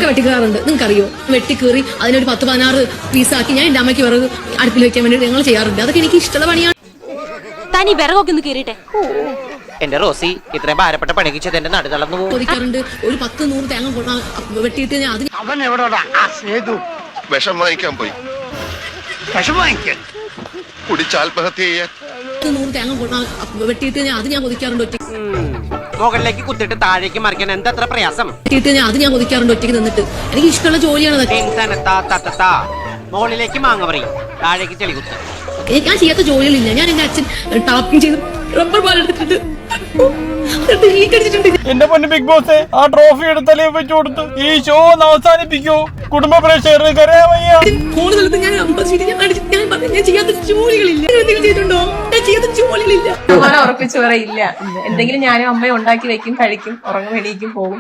വെട്ടിക്കയറുണ്ട്, നിങ്ങൾക്കറിയോ? വെട്ടിക്കേറി അതിനൊരു 10-16 പീസാക്കി ഞാൻ എന്റെ അമ്മയ്ക്ക് വിറക് അടുപ്പിൽ വെക്കാൻ വേണ്ടി ഞങ്ങൾ ചെയ്യാറുണ്ട്. അതൊക്കെ എനിക്ക് ഇഷ്ടമുള്ള പണിയാണ്. തനി വിറകൊക്കെ ഒന്ന് കീറിട്ടെ. എന്റെ റോസി ഇത്രയും ഭാരപ്പെട്ട പണിക്കിച്ചത് എന്റെ നടു തളർന്നു ചോദിക്കാറുണ്ട്. ഒരു 10-100 തേങ്ങ വെട്ടിയിട്ട് അത് വിഷം വാങ്ങിക്കാൻ പോയി, കുടിച്ച് ആത്മഹത്യ ചെയ്യാൻ 100 തേങ്ങ വെട്ടിയിട്ട് അത് ഞാൻ കൊതിക്കാറുണ്ട് ഒറ്റയ്ക്ക്. മുകളിലേക്ക് കുത്തിട്ട് താഴേക്ക് മറിക്കാൻ എന്തത്ര പ്രയാസം. അത് ഞാൻ കൊതിക്കാറുണ്ട് ഒറ്റയ്ക്ക് നിന്നിട്ട്. എനിക്ക് ഇഷ്ടമുള്ള ജോലിയാണ്. മുകളിലേക്ക് മാങ്ങ പറയും, താഴേക്ക് ചെളി കുത്ത്. ഞാൻ ചെയ്യാത്ത ജോലികളില്ല. ഞാൻ എന്റെ അച്ഛൻ ടാപ്പിംഗ് ചെയ്ത് റബ്ബർ പാലെടുത്തിട്ടുണ്ട്. എന്റെ പൊന്ന് ബിഗ് ബോസ്, ആ ട്രോഫി എടുത്തലേ വെച്ചു കൊടുത്തു. ഈ ഷോ ഒന്ന് അവസാനിപ്പിക്കൂ. കുടുംബ പ്രേക്ഷകർ കരയാമയ്യ. ഞാൻ ചെയ്യാത്ത ജോലികളില്ല. ചെയ്തിട്ടുണ്ടോ? ഞാൻ ചെയ്യാത്ത ജോലികളില്ല. ഉറപ്പിച്ചു പറയില്ല. എന്തെങ്കിലും ഞാനും അമ്മയും ഉണ്ടാക്കി വെക്കും, കഴിക്കും, ഉറങ്ങും, എണീക്കും, പോകും.